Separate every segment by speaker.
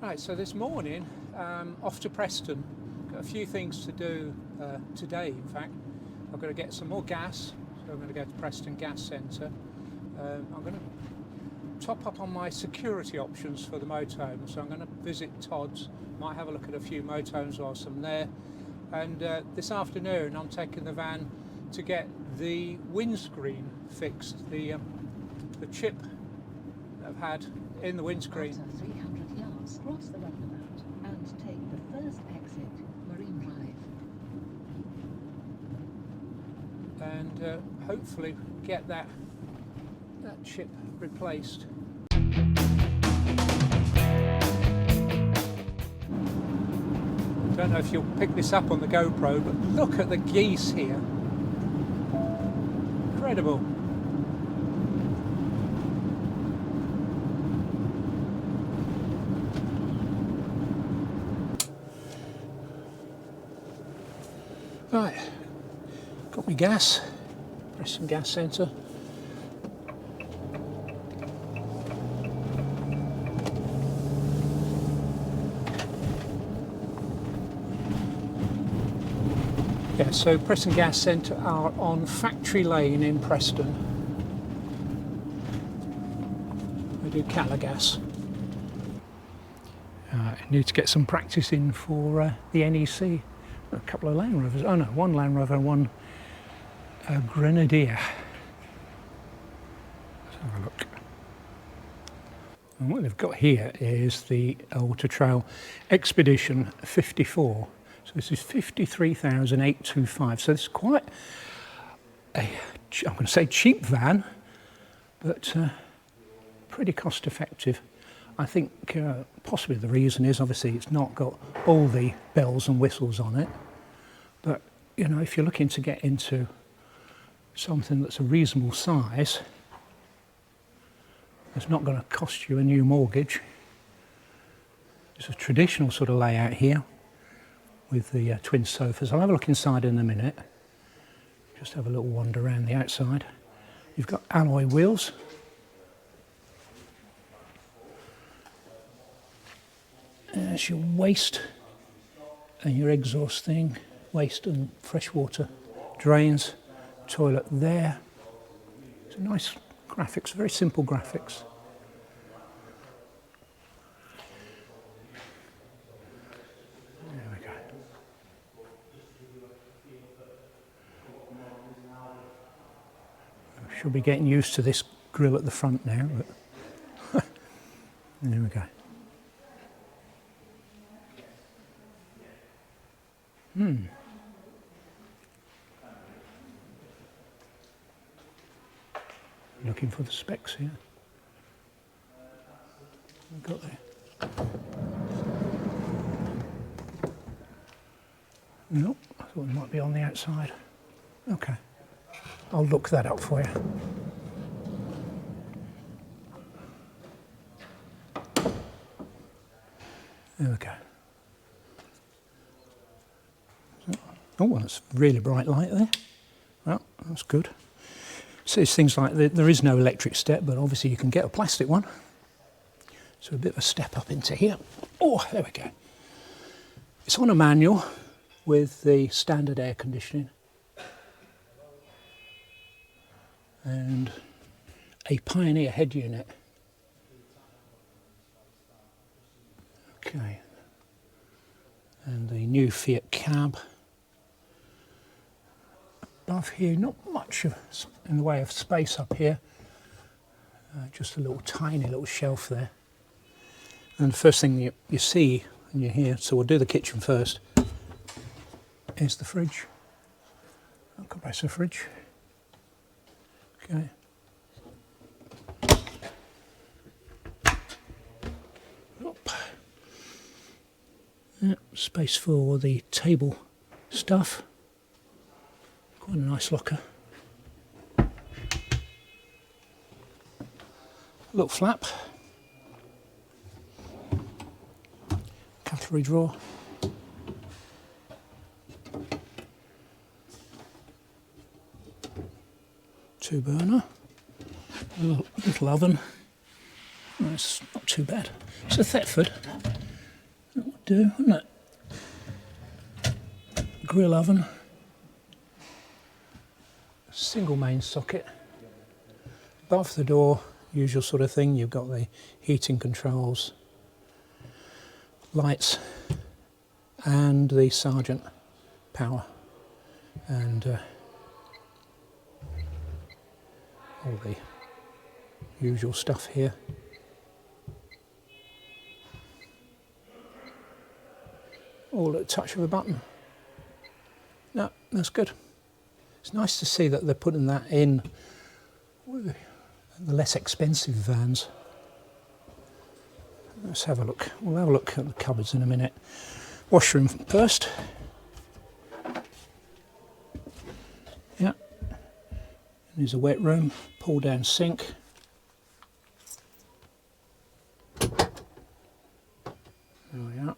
Speaker 1: Right, so this morning, off to Preston. Got a few things to do today, in fact. I've got to get some more gas, so I'm going to go to Preston Gas Centre. I'm going to top up on my security options for the motorhome, so I'm going to visit Todds, might have a look at a few motorhomes whilst I'm there. And this afternoon I'm taking the van to get the windscreen fixed, the chip that I've had in the windscreen.
Speaker 2: After 300 yards, cross the roundabout and take the first exit, Marine Drive.
Speaker 1: And hopefully get that chip replaced. Don't know if you'll pick this up on the GoPro, but look at the geese here. Incredible. Right, got my gas, Preston Gas Centre. Yeah, so Preston Gas Centre are on Factory Lane in Preston. They do Cavascon. I need to get some practice in for the NEC. A couple of Land Rovers, oh no, one Land Rover and one Grenadier. Let's have a look. And what they've got here is the Autotrail Expedition 54. So this is 53,825. So this is quite a, I'm going to say cheap van, but pretty cost effective. I think possibly the reason is obviously it's not got all the bells and whistles on it, but you know, if you're looking to get into something that's a reasonable size, it's not going to cost you a new mortgage. It's a traditional sort of layout here with the twin sofas. I'll have a look inside in a minute, just have a little wander around the outside. You've got alloy wheels. There's your waste and your exhaust thing, waste and freshwater drains, toilet there. It's a nice graphics, very simple graphics. There we go. I should be getting used to this grille at the front now, but there we go. Looking for the specs here. We've got there. Nope, I thought it might be on the outside. Okay, I'll look that up for you. There we go. Oh, well, that's really bright light there. Well, that's good. So it's things like there is no electric step, but obviously you can get a plastic one. So a bit of a step up into here. Oh, there we go. It's on a manual with the standard air conditioning. And a Pioneer head unit. Okay. And the new Fiat cab. Above here, not much in the way of space up here, just a little tiny little shelf there. And the first thing you see when you're here, so we'll do the kitchen first, is the fridge, a compressor fridge. Okay. Up. Yeah, space for the table stuff. Quite a nice locker. Little flap. Cutlery drawer. 2 burner, a little oven. It's not too bad. It's a Thetford. That would do, wouldn't it? Grill oven. Single main socket. Above the door, usual sort of thing, you've got the heating controls, lights, and the Sergeant power, and all the usual stuff here. All at the touch of a button. No, that's good. It's nice to see that they're putting that in the less expensive vans. Let's have a look. We'll have a look at the cupboards in a minute. Washroom first. Yeah. There's a wet room, pull down sink. There we are.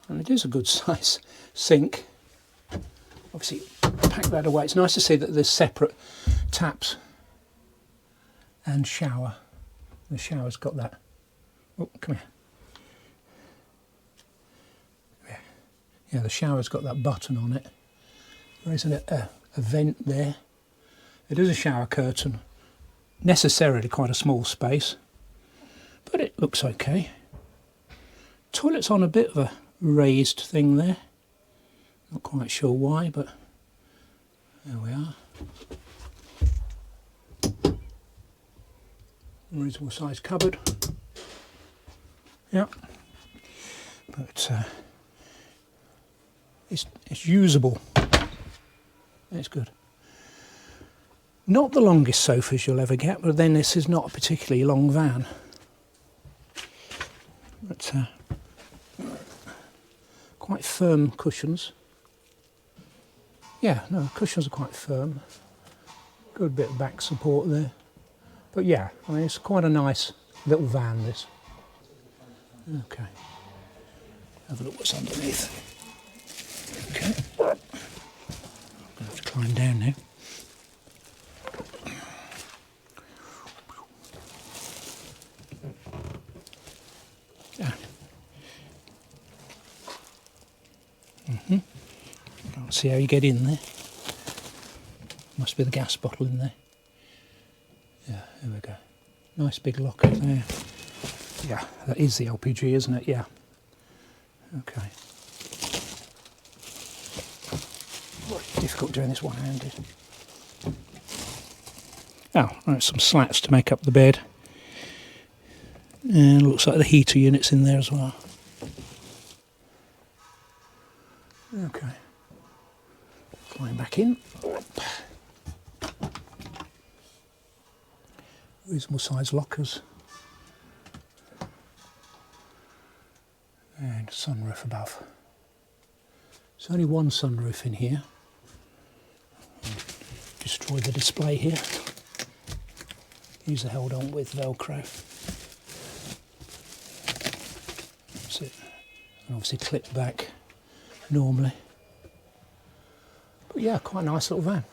Speaker 1: And it is a good size sink. Obviously, pack that away. It's nice to see that there's separate taps and shower. The shower's got that. Oh, come here. Yeah, the shower's got that button on it. There isn't a vent there. It is a shower curtain. Necessarily quite a small space, but it looks okay. Toilet's on a bit of a raised thing there. Not quite sure why, but there we are. Reasonable size cupboard. Yeah, but it's usable. It's good. Not the longest sofas you'll ever get, but then this is not a particularly long van. But quite firm cushions. Yeah, no, cushions are quite firm. Good bit of back support there. But yeah, I mean, it's quite a nice little van, this. Okay. Have a look what's underneath. Okay. I'm going to have to climb down now. Can't see how you get in there. Must be the gas bottle in there. Yeah, there we go. Nice big locker there. Yeah, that is the LPG, isn't it? Yeah. Okay. Difficult doing this one-handed. Oh, right, some slats to make up the bed. And looks like the heater unit's in there as well. Okay. Climb back in. Reasonable size lockers. And sunroof above. There's only one sunroof in here. Destroy the display here. These are held on with Velcro. That's it. And obviously clip back normally. But yeah, quite a nice little van.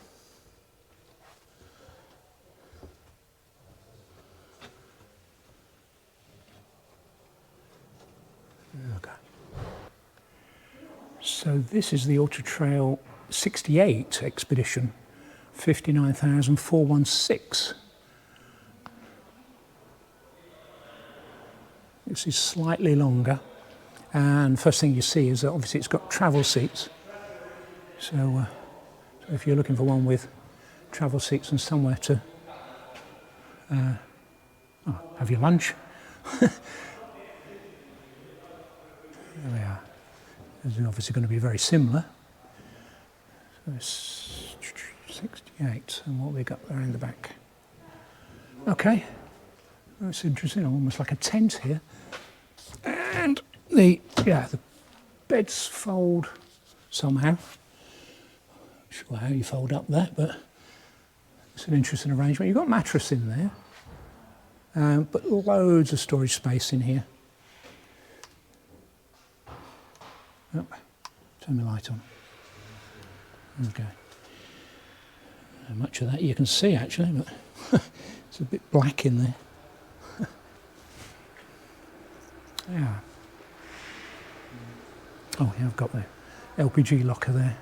Speaker 1: Okay. So this is the Autotrail 68 Expedition, 59,416. This is slightly longer, and first thing you see is that obviously it's got travel seats. So if you're looking for one with travel seats and somewhere to have your lunch, there we are. This is obviously going to be very similar. So it's 68, and what we got there in the back. Okay, that's interesting. Almost like a tent here, and the beds fold somehow. Not sure how you fold up that, but it's an interesting arrangement. You've got a mattress in there, but loads of storage space in here. Oh, turn the light on. Okay. Not much of that you can see actually, but it's a bit black in there. Yeah. Oh yeah, I've got the LPG locker there.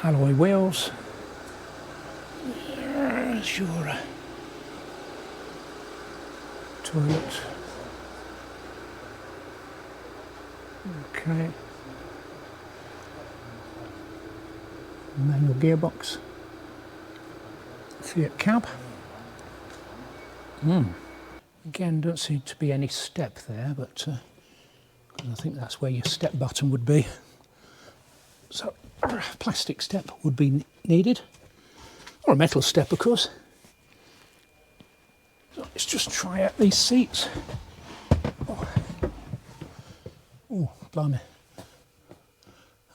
Speaker 1: Alloy wheels. Sure. Toilet. Okay. Manual gearbox. Fiat cab. Again, don't seem to be any step there, but I think that's where your step button would be. So, a plastic step would be needed, or a metal step, of course. So let's just try out these seats. Oh, blimey.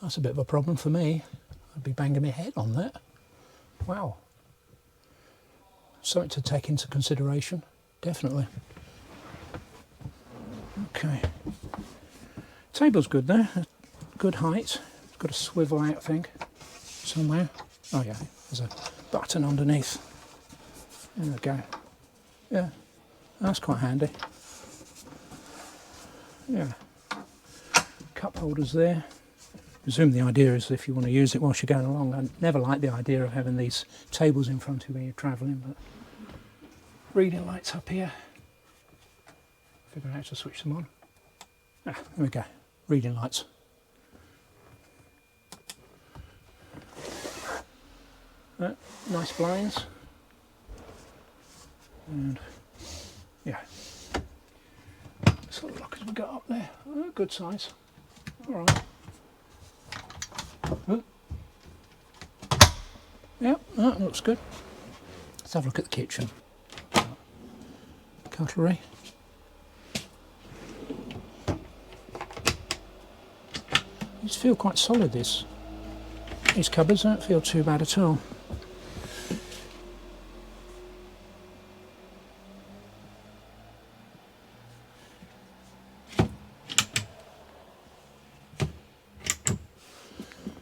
Speaker 1: That's a bit of a problem for me. I'd be banging my head on that. Wow. Something to take into consideration, definitely. Okay. Table's good there, good height. It's got a swivel out thing somewhere. Oh yeah, there's a button underneath. There we go. Yeah, that's quite handy. Yeah. Cup holders there. I presume the idea is if you want to use it whilst you're going along. I never like the idea of having these tables in front of you when you're travelling, but reading lights up here. Figure out how to switch them on. Ah, there we go. Reading lights. Nice blinds. And yeah. Sort of look as we got up there. Oh, good size. Alright. Oh. Yep, that looks good. Let's have a look at the kitchen. Cutlery. These feel quite solid, these cupboards don't feel too bad at all.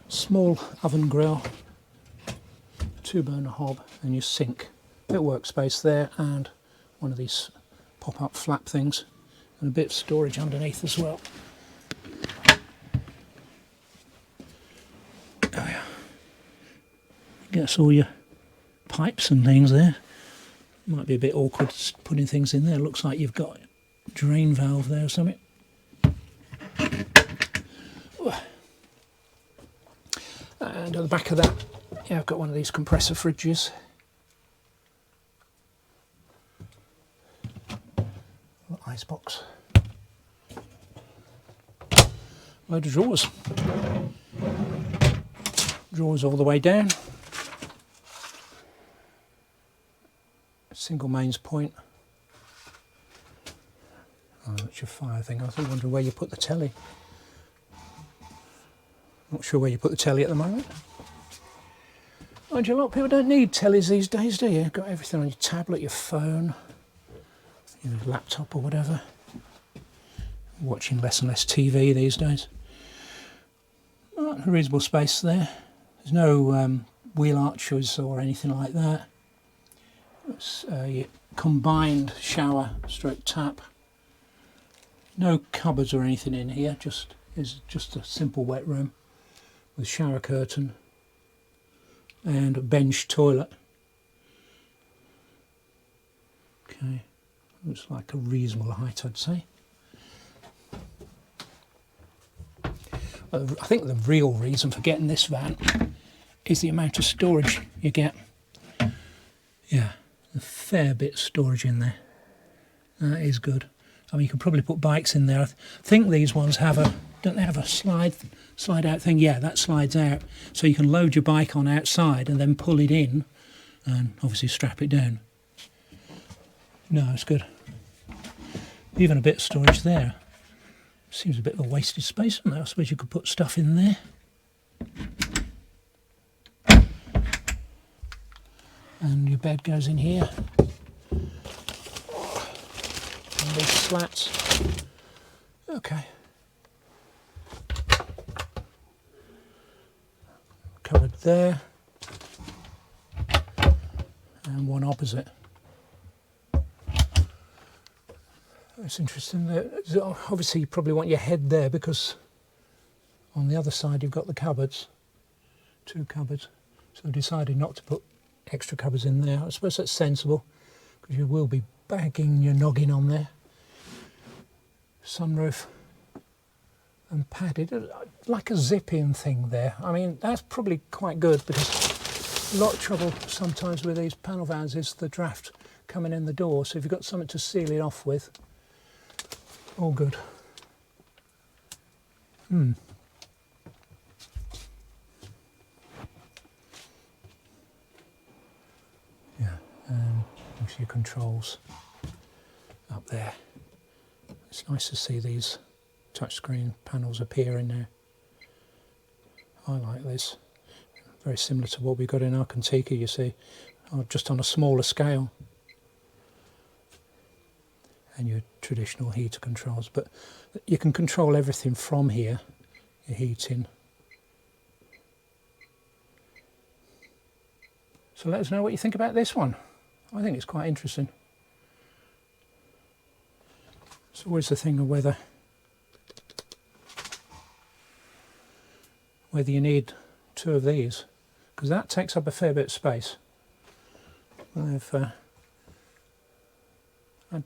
Speaker 1: Small oven grill, 2-burner hob, and your sink. Bit of workspace there, and one of these pop-up flap things, and a bit of storage underneath as well. Oh yeah. Gets all your pipes and things there. Might be a bit awkward putting things in there. Looks like you've got a drain valve there or something. And at the back of that, yeah, I've got one of these compressor fridges. Ice box. Load of drawers. Drawers all the way down. Single mains point. Oh, that's your fire thing. I was wondering where you put the telly. Not sure where you put the telly at the moment. Mind you, a lot of people don't need tellies these days, do you? You've got everything on your tablet, your phone, your laptop or whatever. Watching less and less TV these days. Oh, a reasonable space there. There's no wheel arches or anything like that. It's a combined shower stroke tap. No cupboards or anything in here, just a simple wet room with shower curtain and a bench toilet. Okay, looks like a reasonable height, I'd say. I think the real reason for getting this van is the amount of storage you get. Yeah, a fair bit of storage in there. That is good. I mean, you could probably put bikes in there. I think these ones have a, don't they have a slide out thing? Yeah, that slides out. So you can load your bike on outside and then pull it in and obviously strap it down. No, it's good. Even a bit of storage there. Seems a bit of a wasted space on there. I suppose you could put stuff in there. And your bed goes in here. And these slats. Okay. Cupboard there. and one opposite. It's interesting that obviously you probably want your head there because on the other side you've got the cupboards, 2 cupboards. So I decided not to put extra cupboards in there. I suppose that's sensible because you will be bagging your noggin on there. Sunroof and padded, like a zip-in thing there. I mean, that's probably quite good because a lot of trouble sometimes with these panel vans is the draft coming in the door. So if you've got something to seal it off with, all good. Yeah, and there's your controls up there. It's nice to see these touchscreen panels appear in there. I like this. Very similar to what we got in our Kon-Tiki, you see, just on a smaller scale. And your traditional heater controls, but you can control everything from here, your heating. So let us know what you think about this one. I think it's quite interesting. It's always the thing of whether you need 2 of these, because that takes up a fair bit of space. I've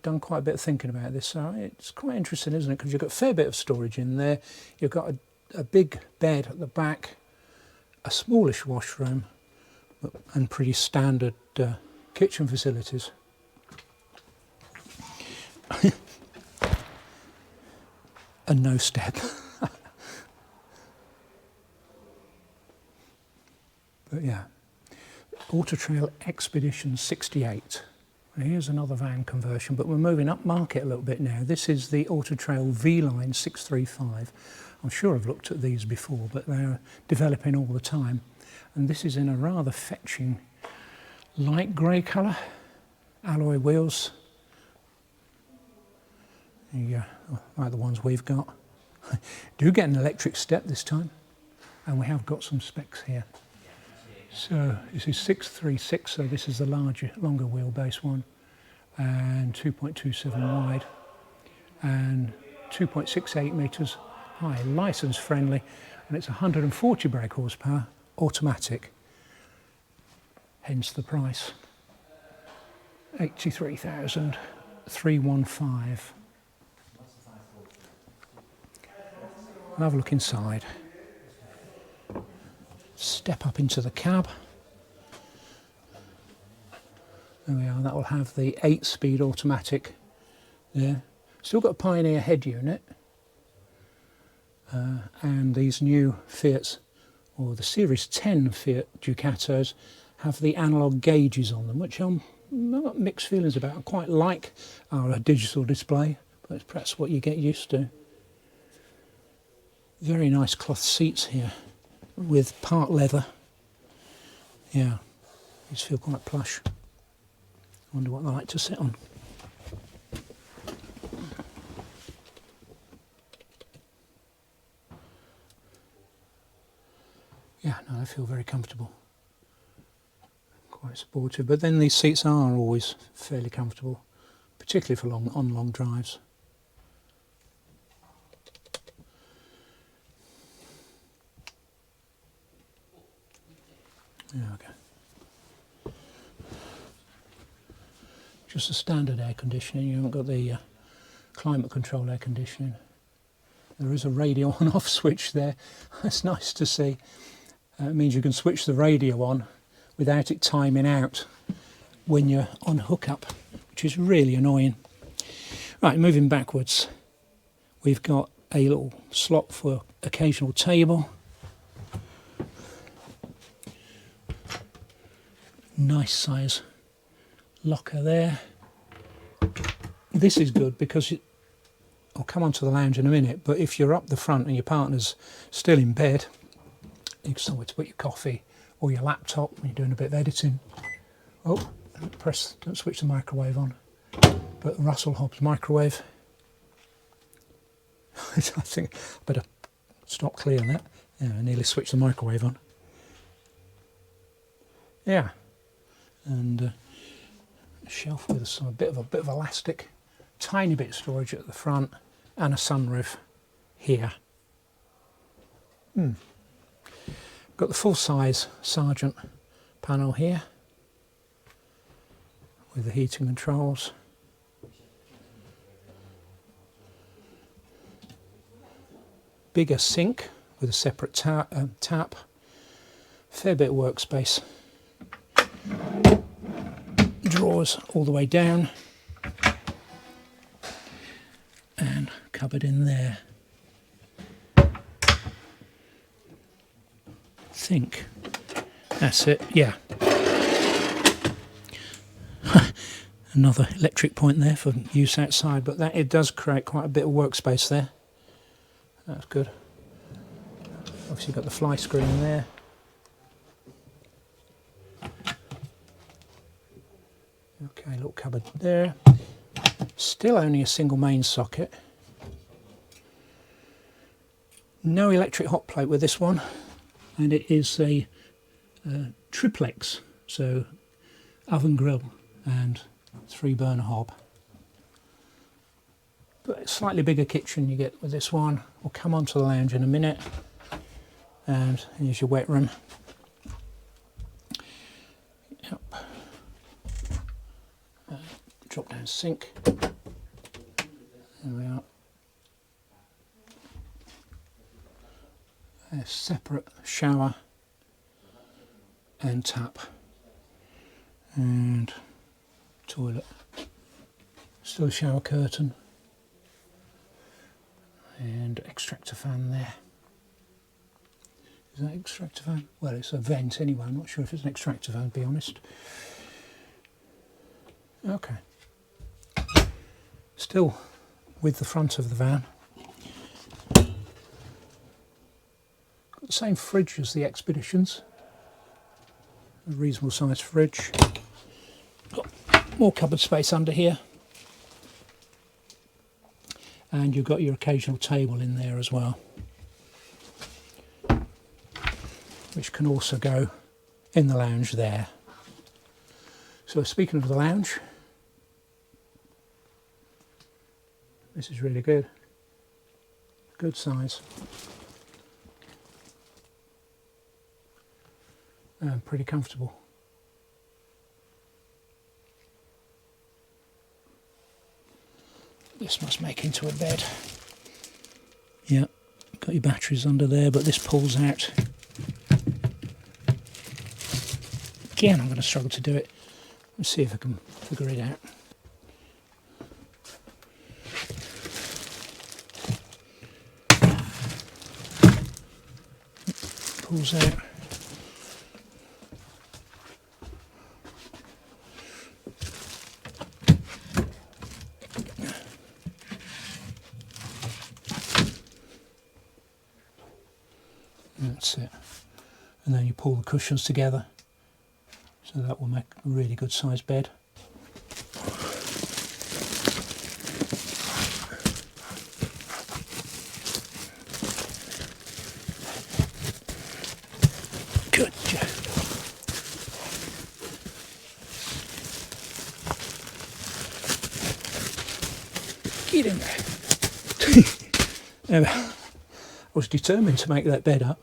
Speaker 1: done quite a bit of thinking about this, so it's quite interesting, isn't it? Because you've got a fair bit of storage in there. You've got a big bed at the back, a smallish washroom, and pretty standard kitchen facilities. And no step. But yeah, Autotrail Expedition 68. Here's another van conversion, but we're moving up market a little bit now. This is the Autotrail V-Line 635. I'm sure I've looked at these before, but they're developing all the time. And this is in a rather fetching light grey colour, alloy wheels. Yeah, like the ones we've got. Do get an electric step this time, and we have got some specs here. So this is 636, so this is the longer wheelbase one, and 2.27 wide, and 2.68 metres high, licence friendly, and it's 140 brake horsepower, automatic, hence the price. 83,315. I'll have a look inside. Step up into the cab. There we are, that will have the 8-speed automatic there. Still got a Pioneer head unit. And these new Fiats, or the Series 10 Fiat Ducatos, have the analogue gauges on them, which I've got mixed feelings about. I quite like our digital display, but it's perhaps what you get used to. Very nice cloth seats here, with part leather. Yeah, these feel quite plush. I wonder what they like to sit on. Yeah, no, they feel very comfortable. Quite supportive, but then these seats are always fairly comfortable, particularly for long drives. Yeah, okay. Just a standard air conditioning, you haven't got the climate control air conditioning. There is a radio on off switch there, that's nice to see. It means you can switch the radio on without it timing out when you're on hookup, which is really annoying. Right, moving backwards, we've got a little slot for occasional table. Nice size locker there. This is good because I'll come onto the lounge in a minute, but if you're up the front and your partner's still in bed, you've somewhere to put your coffee or your laptop when you're doing a bit of editing. Oh, don't switch the microwave on, but Russell Hobbs microwave. I think I better stop clearing that. Yeah, I nearly switched the microwave on. Yeah. And shelf with a bit of elastic, tiny bit of storage at the front, and a sunroof here. Got the full-size Sargent panel here with the heating controls. Bigger sink with a separate tap. Fair bit of workspace. Drawers all the way down. And cupboard in there. Think. That's it, yeah. Another electric point there for use outside, but it does create quite a bit of workspace there. That's good. Obviously got the fly screen there. Okay, little cupboard there. Still only a single main socket. No electric hot plate with this one, and it is a triplex, so oven grill and 3-burner hob. But a slightly bigger kitchen you get with this one. We'll come on to the lounge in a minute. And here's your wet room. Yep. Drop down sink. There we are. A separate shower and tap. And toilet. Still a shower curtain. And extractor fan there. Is that extractor fan? Well, it's a vent anyway. I'm not sure if it's an extractor fan, to be honest. Okay. Still with the front of the van. Got the same fridge as the Expeditions. A reasonable sized fridge. Got more cupboard space under here. And you've got your occasional table in there as well, which can also go in the lounge there. So speaking of the lounge, this is really good. Good size. And pretty comfortable. This must make into a bed. Yeah, got your batteries under there, but this pulls out. Again, I'm going to struggle to do it. Let's see if I can figure it out. Pulls out. That's it. And then you pull the cushions together, so that will make a really good sized bed. Good job. Get in there. I was determined to make that bed up.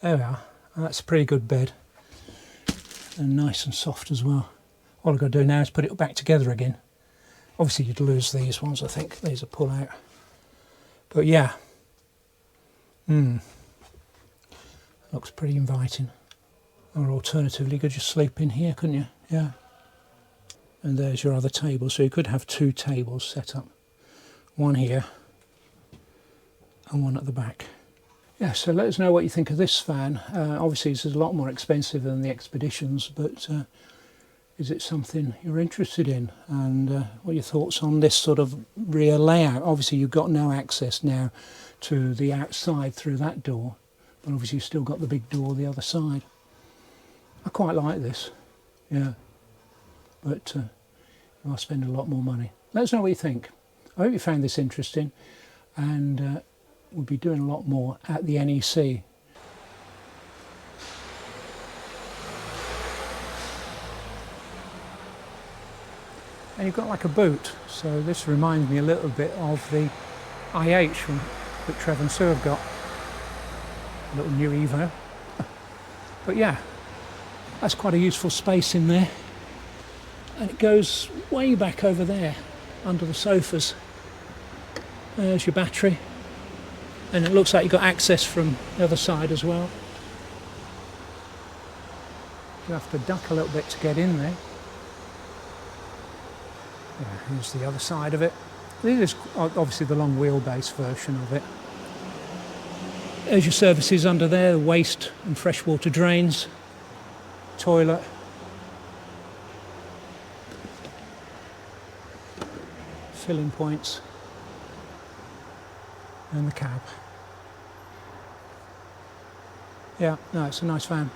Speaker 1: There we are. That's a pretty good bed. And nice and soft as well. All I've got to do now is put it back together again. Obviously you'd lose these ones, I think. These are pull out. But yeah. Looks pretty inviting. Or alternatively, you could just sleep in here, couldn't you? Yeah. And there's your other table. So you could have 2 tables set up. One here and one at the back. Yeah, so let us know what you think of this van. Obviously this is a lot more expensive than the Expeditions, but is it something you're interested in? And what are your thoughts on this sort of rear layout? Obviously you've got no access now to the outside through that door, but obviously you've still got the big door the other side. I quite like this, yeah, but I'll spend a lot more money. Let us know what you think. I hope you found this interesting, and we'll be doing a lot more at the NEC. and you've got like a boot. So this reminds me a little bit of the IH that Trev and Sue have got. A little new Evo. But yeah, that's quite a useful space in there. And it goes way back over there, under the sofas. There's your battery. And it looks like you've got access from the other side as well. You have to duck a little bit to get in there. Yeah, here's the other side of it. This is obviously the long wheelbase version of it. There's your services under there, the waste and freshwater drains, toilet. Filling points. And the cab. Yeah, no, it's a nice van.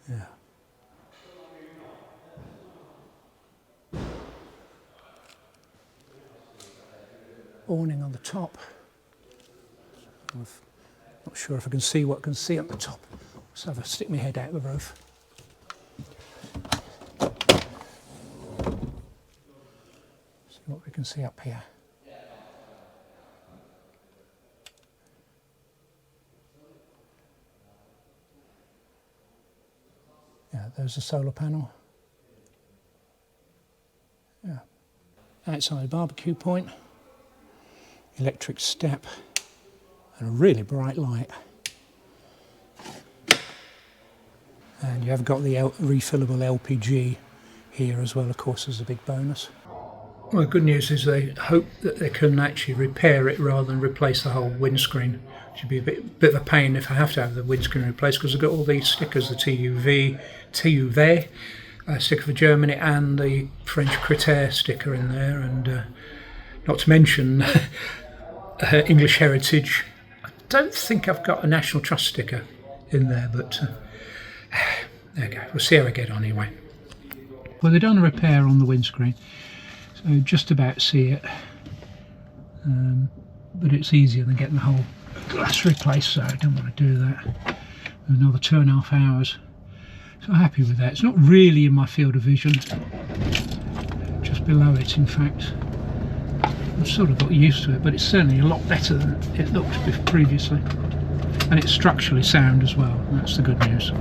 Speaker 1: Yeah. Awning on the top. I'm not sure if I can see what I can see up the top. So I'll stick my head out the roof. See what we can see up here. Yeah, there's a solar panel. Yeah. Outside barbecue point, electric step, and a really bright light. And you have got the refillable LPG here as well, of course, as a big bonus. Well, the good news is they hope that they can actually repair it rather than replace the whole windscreen. It should be a bit of a pain if I have to have the windscreen replaced, because I've got all these stickers, the TUV sticker for Germany, and the French Critère sticker in there, and not to mention English Heritage. I don't think I've got a National Trust sticker in there, but there we go. We'll see how I get on anyway. Well, they've done a repair on the windscreen, so just about see it, but it's easier than getting the whole glass replaced, so I don't want to do that. Another 2.5 hours. So I'm happy with that. It's not really in my field of vision, just below it in fact. I've sort of got used to it, but it's certainly a lot better than it looked previously. And it's structurally sound as well, that's the good news.